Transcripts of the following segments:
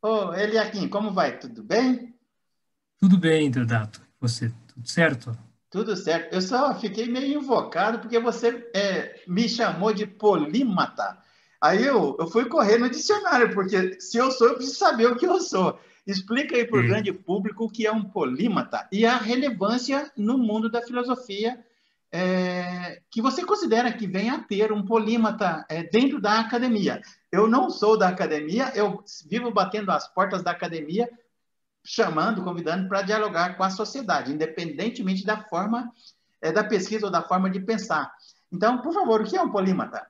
Ô, Eliakim, como vai? Tudo bem? Tudo bem, Deodato. Você, tudo certo? Tudo certo. Eu só fiquei meio invocado porque você me chamou de polímata. Aí eu fui correr no dicionário, porque se eu sou, eu preciso saber o que eu sou. Explica aí para o É, grande público o que é um polímata e a relevância no mundo da filosofia que você considera que vem a ter um polímata dentro da academia. Eu não sou da academia, eu vivo batendo as portas da academia chamando, convidando para dialogar com a sociedade, independentemente da forma da pesquisa ou da forma de pensar. Então, por favor, o que é um polímata?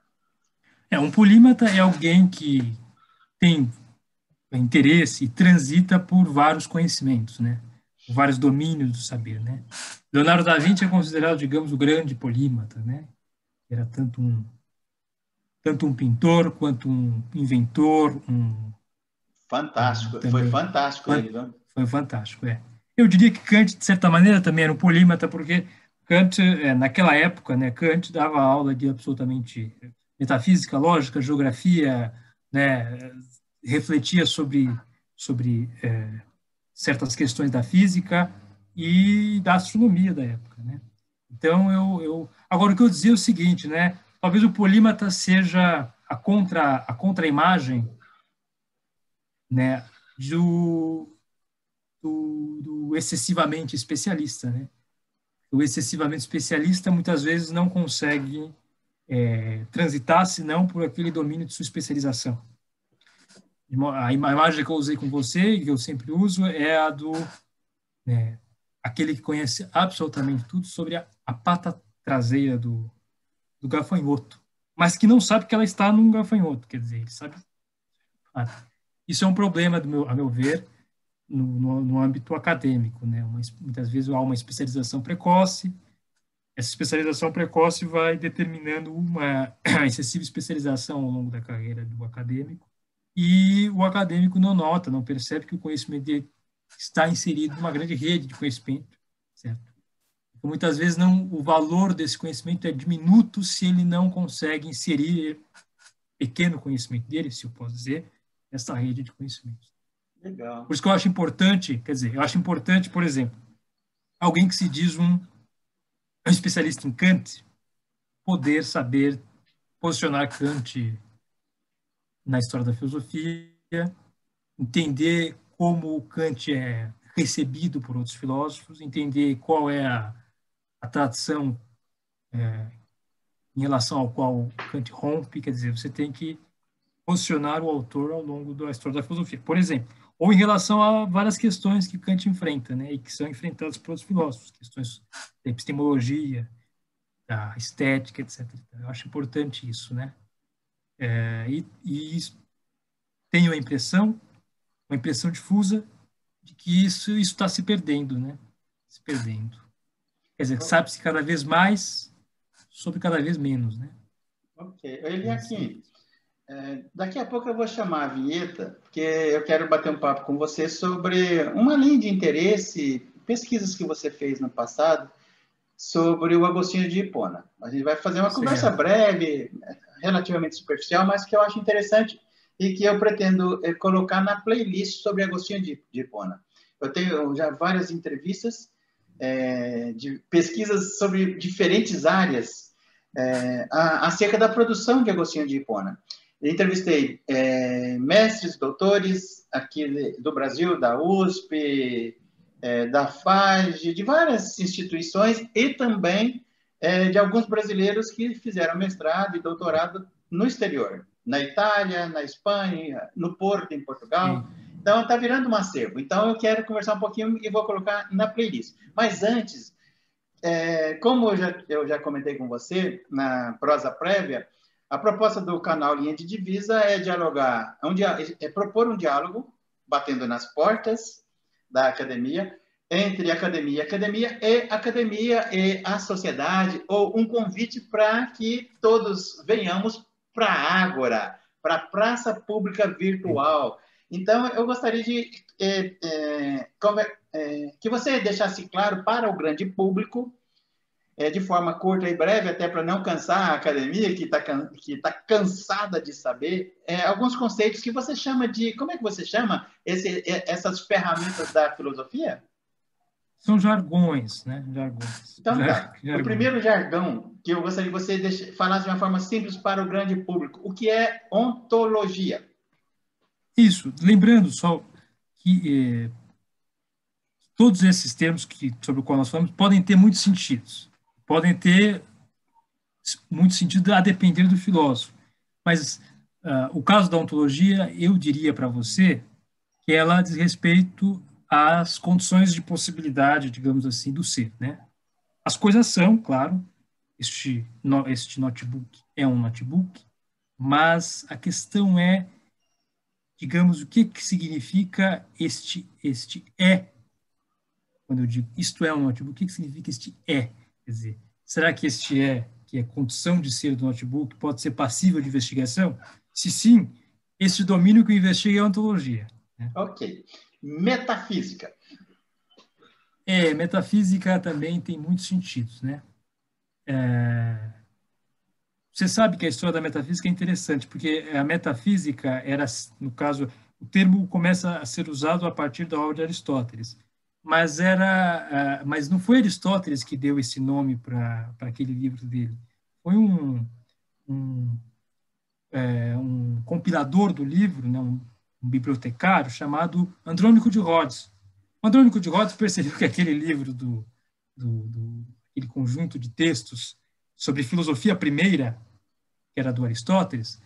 um polímata é alguém que tem interesse e transita por vários conhecimentos, né? Por vários domínios do saber, né? Leonardo da Vinci é considerado, digamos, o grande polímata, né? Era tanto um pintor quanto um inventor, Fantástico, foi também fantástico ele, viu? foi fantástico, é. Eu diria que Kant, de certa maneira, também era um polímata, porque Kant, naquela época, né, Kant dava aula de absolutamente metafísica, lógica, geografia, né, refletia sobre certas questões da física e da astronomia da época, né? Então, agora o que eu dizia é o seguinte, né? Talvez o polímata seja a contra-imagem, né, do, do excessivamente especialista, né? O excessivamente especialista muitas vezes não consegue transitar senão por aquele domínio de sua especialização. A imagem que eu usei com você, que eu sempre uso, é a do aquele que conhece absolutamente tudo sobre a pata traseira do gafanhoto, mas que não sabe que ela está num gafanhoto, quer dizer, ele sabe. Isso é um problema, a meu ver, no âmbito acadêmico, né? Muitas vezes há uma especialização precoce. Essa especialização precoce vai determinando uma excessiva especialização ao longo da carreira do acadêmico, e o acadêmico não nota, não percebe que o conhecimento dele está inserido numa grande rede de conhecimento, certo? Então, muitas vezes não, o valor desse conhecimento é diminuto se ele não consegue inserir pequeno conhecimento dele, se eu posso dizer, nessa rede de conhecimentos. Por Legal. isso que eu acho importante, quer dizer, eu acho importante, por exemplo, alguém que se diz um especialista em Kant, poder saber posicionar Kant na história da filosofia, entender como Kant é recebido por outros filósofos, entender qual é a tradição em relação ao qual Kant rompe, quer dizer, você tem que posicionar o autor ao longo da história da filosofia. Por exemplo, ou em relação a várias questões que Kant enfrenta, né, e que são enfrentadas por outros filósofos, questões da epistemologia, da estética, etc. Eu acho importante isso, né? E tenho uma impressão difusa de que isso está se perdendo, né? Se perdendo. Quer dizer, sabe-se cada vez mais sobre cada vez menos, né? Ok. Esse, Eliakim, daqui a pouco eu vou chamar a vinheta, porque eu quero bater um papo com você sobre uma linha de interesse, pesquisas que você fez no passado sobre o Agostinho de Hipona. A gente vai fazer uma conversa certo. breve, relativamente superficial, mas que eu acho interessante e que eu pretendo colocar na playlist sobre Agostinho de Hipona. Eu tenho já várias entrevistas de pesquisas sobre diferentes áreas acerca da produção de Agostinho de Hipona. Eu entrevistei mestres, doutores aqui do Brasil, da USP, da FAGE, de várias instituições e também de alguns brasileiros que fizeram mestrado e doutorado no exterior, na Itália, na Espanha, no Porto, em Portugal. Então, está virando um acervo. Então, eu quero conversar um pouquinho e vou colocar na playlist. Mas antes, como eu já comentei com você na prosa prévia, a proposta do canal Linha de Divisa é dialogar, é propor um diálogo, batendo nas portas da academia, entre academia e a sociedade, ou um convite para que todos venhamos para a Ágora, para a praça pública virtual. Então, eu gostaria de que você deixasse claro para o grande público de forma curta e breve, até para não cansar a academia, que tá cansada de saber, alguns conceitos que você chama de... Como é que você chama essas ferramentas da filosofia? São jargões, né? Jargões. Então tá. O Jargões. primeiro jargão que eu gostaria que você falasse de uma forma simples para o grande público. O que é ontologia? Isso. Lembrando só que todos esses termos sobre os quais nós falamos podem ter muitos sentidos. Podem ter muito sentido a depender do filósofo. Mas o caso da ontologia, eu diria para você que ela diz respeito às condições de possibilidade, digamos assim, do ser, né? As coisas são, claro, este notebook é um notebook, mas a questão é, digamos, o que significa este é. Quando eu digo isto é um notebook, o que significa este é? Quer dizer, será que este é, que é condição de ser do notebook, pode ser passível de investigação? Se sim, este domínio que eu investigo é a ontologia. Né? Ok. Metafísica. Metafísica também tem muitos sentidos, né? Você sabe que a história da metafísica é interessante, porque a metafísica era, no caso, o termo começa a ser usado a partir da obra de Aristóteles, mas não foi Aristóteles que deu esse nome para aquele livro dele. Foi um compilador do livro, né, um bibliotecário chamado Andrônico de Rhodes. O Andrônico de Rhodes percebeu que aquele livro aquele conjunto de textos sobre filosofia primeira, que era do Aristóteles,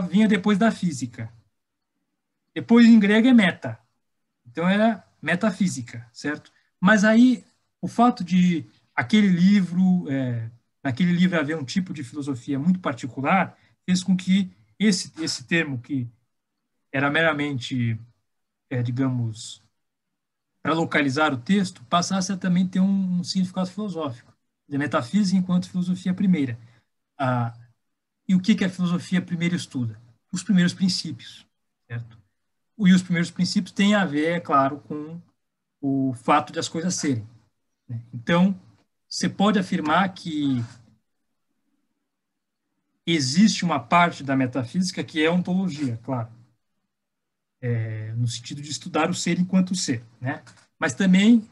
vinha depois da física. Depois, em grego, é meta. Então, era metafísica, certo? Mas aí, o fato de naquele livro haver um tipo de filosofia muito particular, fez com que esse termo, que era meramente, digamos, para localizar o texto, passasse a também ter um significado filosófico. De metafísica enquanto filosofia primeira. E o que a filosofia primeiro estuda? Os primeiros princípios, certo? E os primeiros princípios têm a ver, é claro, com o fato de as coisas serem. Né? Então, você pode afirmar que existe uma parte da metafísica que é ontologia, claro, no sentido de estudar o ser enquanto ser, né? Mas também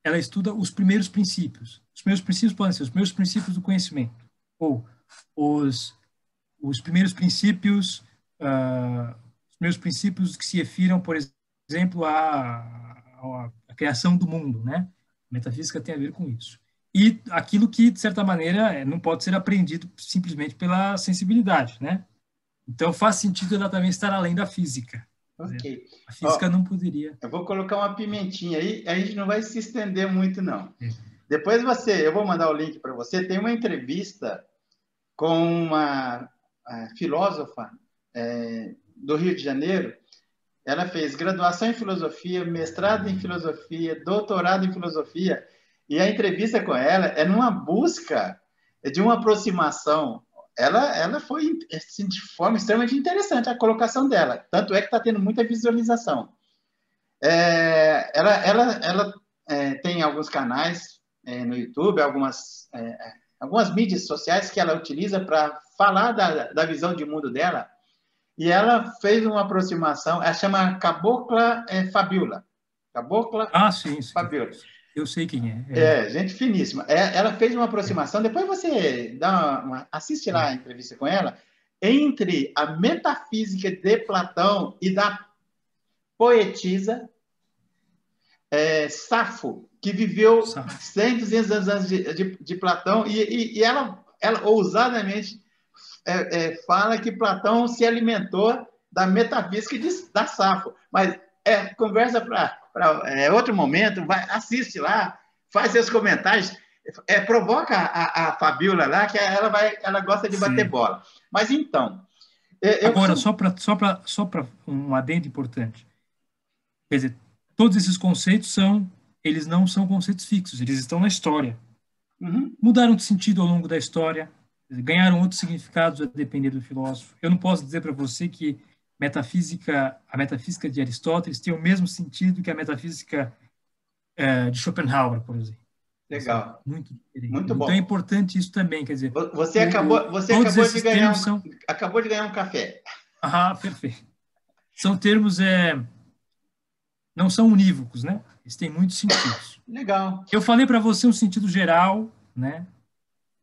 ela estuda os primeiros princípios. Os primeiros princípios podem ser os primeiros princípios do conhecimento, ou os primeiros princípios, os primeiros princípios que se refiram, por exemplo, à criação do mundo, né? A metafísica tem a ver com isso. E aquilo que, de certa maneira, não pode ser aprendido simplesmente pela sensibilidade, né? Então, faz sentido ela também estar além da física. Ok. A física não poderia. Eu vou colocar uma pimentinha aí, a gente não vai se estender muito, não. Depois eu vou mandar o link para você, tem uma entrevista com uma filósofa do Rio de Janeiro. Ela fez graduação em filosofia, mestrado em filosofia, doutorado em filosofia, e a entrevista com ela é numa busca de uma aproximação. Ela foi assim, de forma extremamente interessante a colocação dela, tanto é que está tendo muita visualização. Ela tem alguns canais no YouTube, algumas mídias sociais que ela utiliza para falar da visão de mundo dela, e ela fez uma aproximação, ela chama Cabocla Fabiola. Cabocla sim. Fabiola. Eu sei quem é. Gente finíssima. Ela fez uma aproximação, depois você assiste lá a entrevista com ela, entre a metafísica de Platão e da poetisa Safo, que viveu 100, 200 anos de Platão, e ela ousadamente fala que Platão se alimentou da metafísica da Safo. Mas conversa para outro momento, assiste lá, faz seus comentários, provoca a Fabiola lá, que ela gosta de bater bola. Mas então... Agora, só para um adendo importante. Quer dizer, todos esses conceitos eles não são conceitos fixos, eles estão na história. Uhum. Mudaram de sentido ao longo da história, ganharam outros significados a depender do filósofo. Eu não posso dizer para você que a metafísica de Aristóteles tem o mesmo sentido que a metafísica de Schopenhauer, por exemplo. Legal. Muito diferente. Muito Então é bom. importante isso também, quer dizer, Você todos acabou de esses ganhar termos são... acabou de ganhar um café. Ah, perfeito. São termos, não são unívocos, né? Eles têm muitos sentidos. Legal. Eu falei para você um sentido geral, né?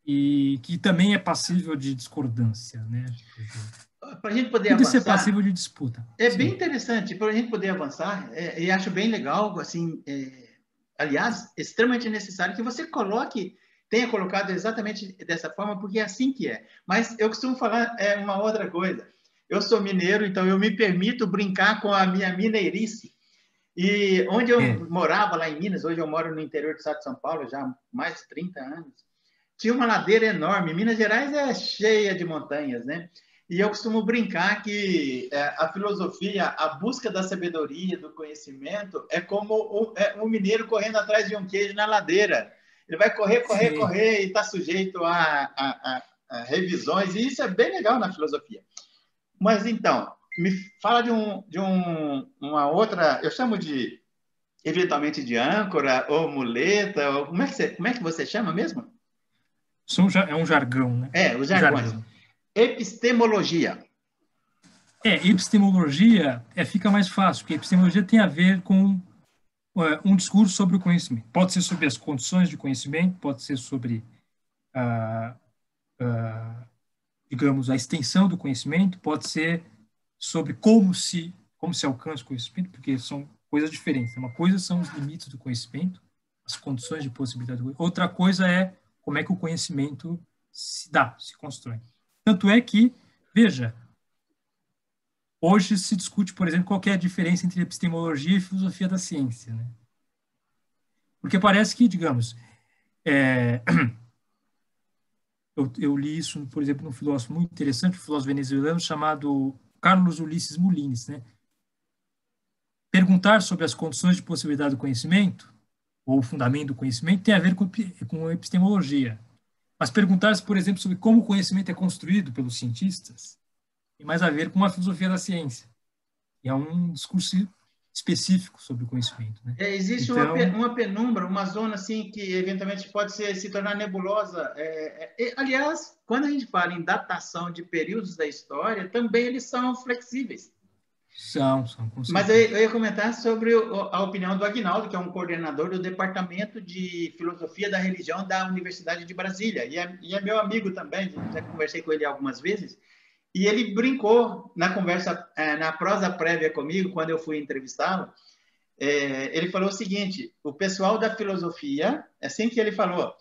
E que também é passível de discordância, né? Para a gente poder E de ser avançar, passível de disputa. é bem Sim. interessante, para a gente poder avançar, e acho bem legal, assim, aliás, extremamente necessário que você tenha colocado exatamente dessa forma, porque é assim que é. Mas eu costumo falar uma outra coisa. Eu sou mineiro, então eu me permito brincar com a minha mineirice. E onde É. eu morava, lá em Minas, hoje eu moro no interior do estado de São Paulo, já há mais de 30 anos, tinha uma ladeira enorme. Minas Gerais é cheia de montanhas, né? E eu costumo brincar que a filosofia, a busca da sabedoria, do conhecimento, é como um mineiro correndo atrás de um queijo na ladeira. Ele vai correr, correr, Sim. correr e está sujeito a revisões, e isso é bem legal na filosofia. Mas então, me fala uma outra, eu chamo de, eventualmente, de âncora ou muleta, ou, como é que você chama mesmo? É um jargão, né? Os Um jargões. jargão. Epistemologia. Epistemologia fica mais fácil, porque epistemologia tem a ver com um discurso sobre o conhecimento. Pode ser sobre as condições de conhecimento, pode ser sobre, ah, ah, digamos, a extensão do conhecimento, pode ser sobre como se alcança o conhecimento, porque são coisas diferentes. Uma coisa são os limites do conhecimento, as condições de possibilidade do conhecimento. Outra coisa é como é que o conhecimento se dá, se constrói. Tanto é que, veja, hoje se discute, por exemplo, qual é a diferença entre epistemologia e filosofia da ciência, né? Porque parece que, digamos, é, eu li isso, por exemplo, num filósofo muito interessante, um filósofo venezuelano chamado Carlos Ulisses Mulines, né? Perguntar sobre as condições de possibilidade do conhecimento, ou o fundamento do conhecimento, tem a ver com epistemologia. Mas perguntar, por exemplo, sobre como o conhecimento é construído pelos cientistas, tem mais a ver com a filosofia da ciência. E é um discurso específico sobre o conhecimento, né? Existe Então, uma penumbra, uma zona assim que eventualmente pode se tornar nebulosa. Aliás, quando a gente fala em datação de períodos da história, também eles são flexíveis. com Mas certeza. eu ia comentar sobre a opinião do Aguinaldo, que é um coordenador do Departamento de Filosofia da Religião da Universidade de Brasília, e é meu amigo também, já conversei com ele algumas vezes, e ele brincou na conversa, na prosa prévia comigo, quando eu fui entrevistá-lo. Ele falou o seguinte: o pessoal da filosofia, assim que ele falou,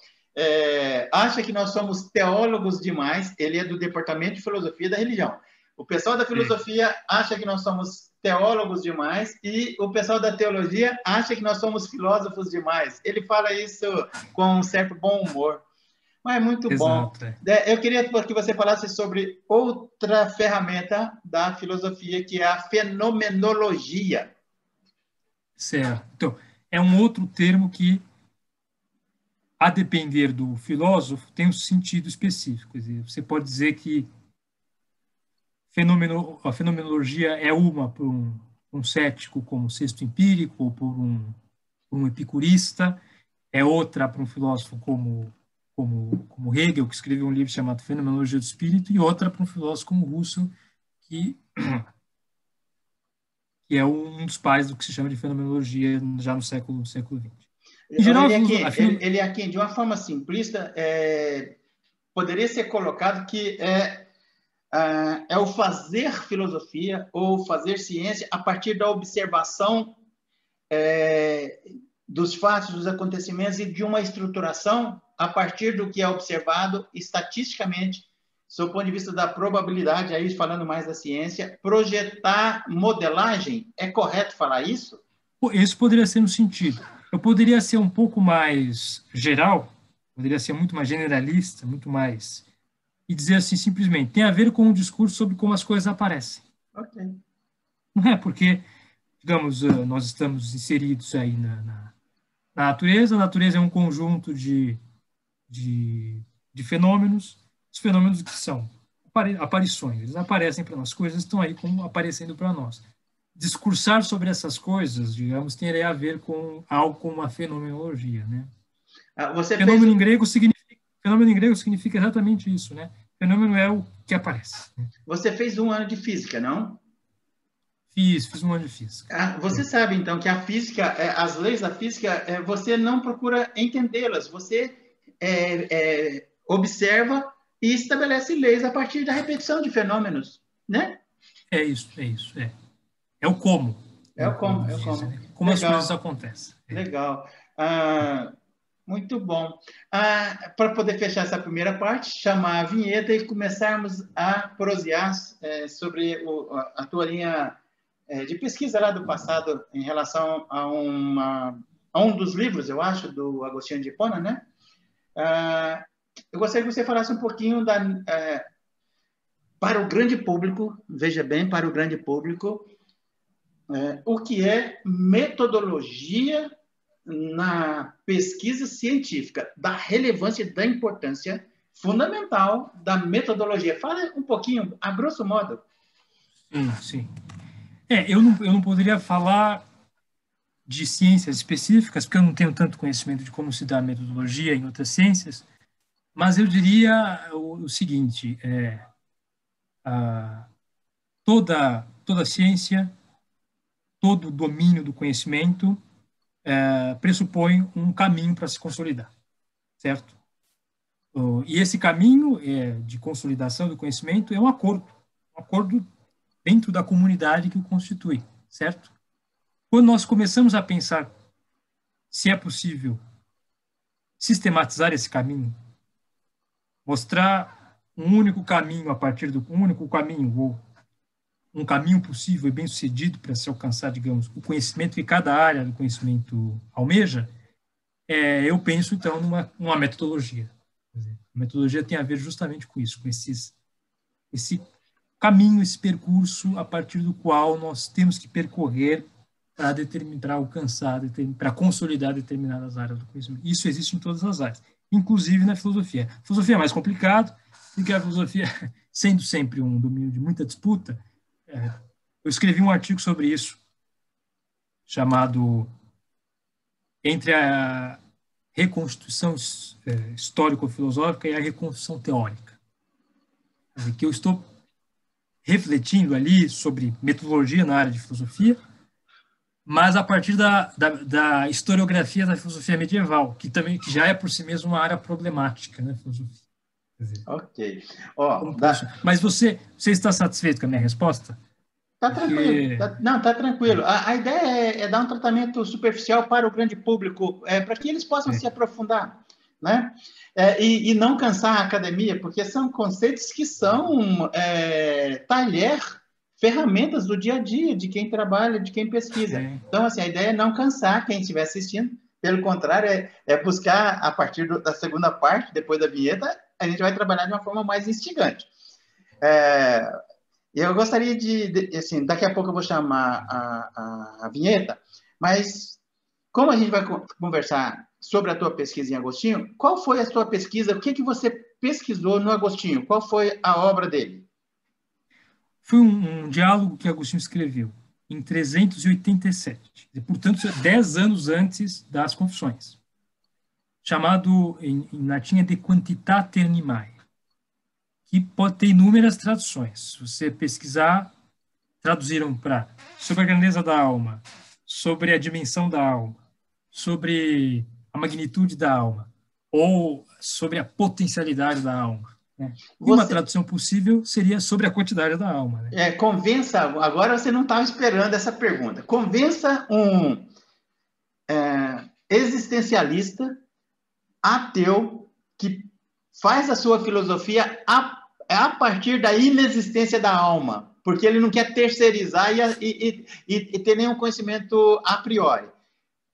acha que nós somos teólogos demais. Ele é do Departamento de Filosofia da Religião. O pessoal da filosofia acha que nós somos teólogos demais e o pessoal da teologia acha que nós somos filósofos demais. Ele fala isso com um certo bom humor. Mas é muito bom. Exato. Eu queria que você falasse sobre outra ferramenta da filosofia, que é a fenomenologia. Certo. Então, é um outro termo que, a depender do filósofo, tem um sentido específico. Quer dizer, você pode dizer que a fenomenologia é uma para um cético como Sexto Empírico, ou por um epicurista, é outra para um filósofo como Hegel, que escreveu um livro chamado Fenomenologia do Espírito, e outra para um filósofo como Russell, que, que é um dos pais do que se chama de fenomenologia já no século XX. Em geral, Ele aqui, de uma forma simplista, poderia ser colocado que é o fazer filosofia ou fazer ciência a partir da observação dos fatos, dos acontecimentos e de uma estruturação a partir do que é observado estatisticamente, sob o ponto de vista da probabilidade, aí falando mais da ciência, projetar modelagem. É correto falar isso? Isso poderia ser um sentido. Eu poderia ser um pouco mais geral, poderia ser muito mais generalista, muito mais... E dizer assim, simplesmente, tem a ver com um discurso sobre como as coisas aparecem. Ok. Não é porque, digamos, nós estamos inseridos aí na natureza. A natureza é um conjunto de fenômenos. Os fenômenos que são aparições, eles aparecem para nós. As coisas estão aí como aparecendo para nós. Discursar sobre essas coisas, digamos, teria a ver com algo como uma fenomenologia, né? Você fez... Fenômeno em grego significa exatamente isso, né? Fenômeno é o que aparece. Você fez um ano de física, não? Fiz um ano de física. Você sabe, então, que a física, as leis da física, você não procura entendê-las, você observa e estabelece leis a partir da repetição de fenômenos, né? É isso. É o como. É o como, é o Dizem, como. né? Como as coisas Legal, acontecem. legal. Muito bom. Para poder fechar essa primeira parte, chamar a vinheta e começarmos a prosear sobre a tua linha de pesquisa lá do passado em relação a um dos livros, eu acho, do Agostinho de Hipona, né? Eu gostaria que você falasse um pouquinho para o grande público, veja bem, para o grande público, o que é metodologia na pesquisa científica, da relevância e da importância fundamental da metodologia. Fala um pouquinho, a grosso modo. Sim. Eu não poderia falar de ciências específicas, porque eu não tenho tanto conhecimento de como se dá a metodologia em outras ciências, mas eu diria o seguinte, toda ciência, todo domínio do conhecimento pressupõe um caminho para se consolidar, certo? E esse caminho de consolidação do conhecimento é um acordo dentro da comunidade que o constitui, certo? Quando nós começamos a pensar se é possível sistematizar esse caminho, mostrar um único caminho a partir do um único caminho ou um caminho possível e bem sucedido para se alcançar, digamos, o conhecimento que cada área do conhecimento almeja, eu penso então numa metodologia. Quer dizer, a metodologia tem a ver justamente com isso, com esse caminho, esse percurso a partir do qual nós temos que percorrer para alcançar, para consolidar determinadas áreas do conhecimento. Isso existe em todas as áreas, inclusive na filosofia. A filosofia é mais complicado, porque a filosofia, sendo sempre um domínio de muita disputa, eu escrevi um artigo sobre isso, chamado Entre a reconstituição histórico-filosófica e a reconstrução teórica. Quer dizer, que eu estou refletindo ali sobre metodologia na área de filosofia, mas a partir da historiografia da filosofia medieval, que já é por si mesmo uma área problemática, né, filosofia. Dizer, ok. Mas você está satisfeito com a minha resposta? Tá tranquilo. Não, tá tranquilo. A ideia é dar um tratamento superficial para o grande público, para que eles possam se aprofundar, né? E não cansar a academia, porque são conceitos que são ferramentas do dia a dia de quem trabalha, de quem pesquisa. Então, assim, a ideia é não cansar quem estiver assistindo. Pelo contrário, é buscar, a partir da segunda parte, depois da vinheta, a gente vai trabalhar de uma forma mais instigante. Eu gostaria assim, daqui a pouco eu vou chamar a vinheta, mas como a gente vai conversar sobre a tua pesquisa em Agostinho, qual foi a sua pesquisa? O que você pesquisou no Agostinho? Qual foi a obra dele? Foi um diálogo que Agostinho escreveu em 387, e, portanto, 10 anos antes das Confissões, chamado em latim De Quantitate Animae, que pode ter inúmeras traduções. Se você pesquisar, traduziram para sobre a grandeza da alma, sobre a dimensão da alma, sobre a magnitude da alma, ou sobre a potencialidade da alma. Né? E uma tradução possível seria sobre a quantidade da alma. Né? Convença, agora você não estava esperando essa pergunta, convença um existencialista ateu que faz a sua filosofia a partir da inexistência da alma, porque ele não quer terceirizar e ter nenhum conhecimento a priori.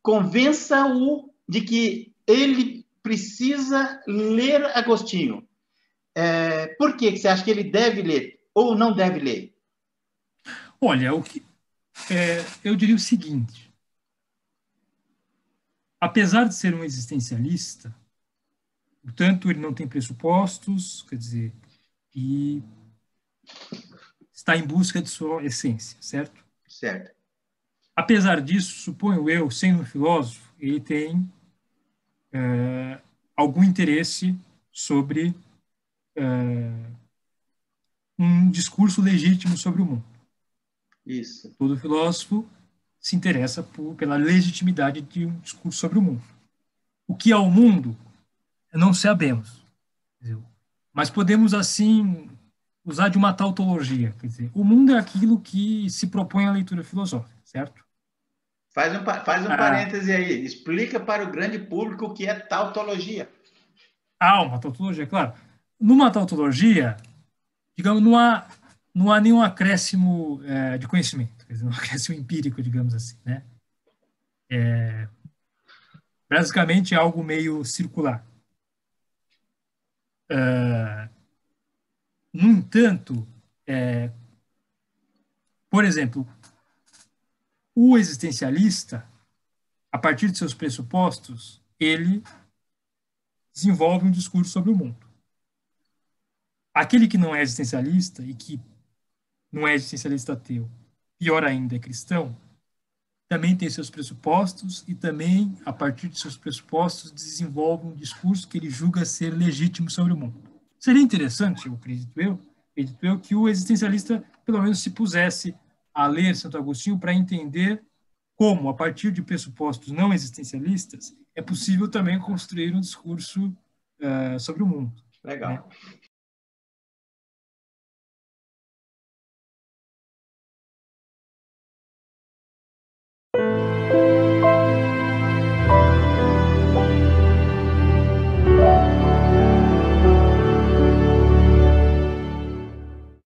Convença-o de que ele precisa ler Agostinho. Por que você acha que ele deve ler ou não deve ler? Olha, eu diria o seguinte: apesar de ser um existencialista, portanto, ele não tem pressupostos, quer dizer, e está em busca de sua essência, certo? Certo. Apesar disso, suponho eu, sendo um filósofo, ele tem algum interesse sobre um discurso legítimo sobre o mundo. Isso. Todo filósofo se interessa pela legitimidade de um discurso sobre o mundo. O que é o mundo? Não sabemos. Mas podemos, assim, usar de uma tautologia. Quer dizer, o mundo é aquilo que se propõe à leitura filosófica, certo? Faz um parêntese aí. Explica para o grande público o que é tautologia. Uma tautologia, claro. Numa tautologia, digamos, não há nenhum acréscimo de conhecimento, quer dizer, um acréscimo empírico, digamos assim, né? Basicamente é algo meio circular. No entanto, por exemplo, o existencialista, a partir de seus pressupostos, ele desenvolve um discurso sobre o mundo. Aquele que não é existencialista e que não é existencialista ateu, pior ainda, é cristão, também tem seus pressupostos e também, a partir de seus pressupostos, desenvolve um discurso que ele julga ser legítimo sobre o mundo. Seria interessante, acredito eu, que o existencialista, pelo menos, se pusesse a ler Santo Agostinho para entender como, a partir de pressupostos não existencialistas, é possível também construir um discurso sobre o mundo. Legal. Né?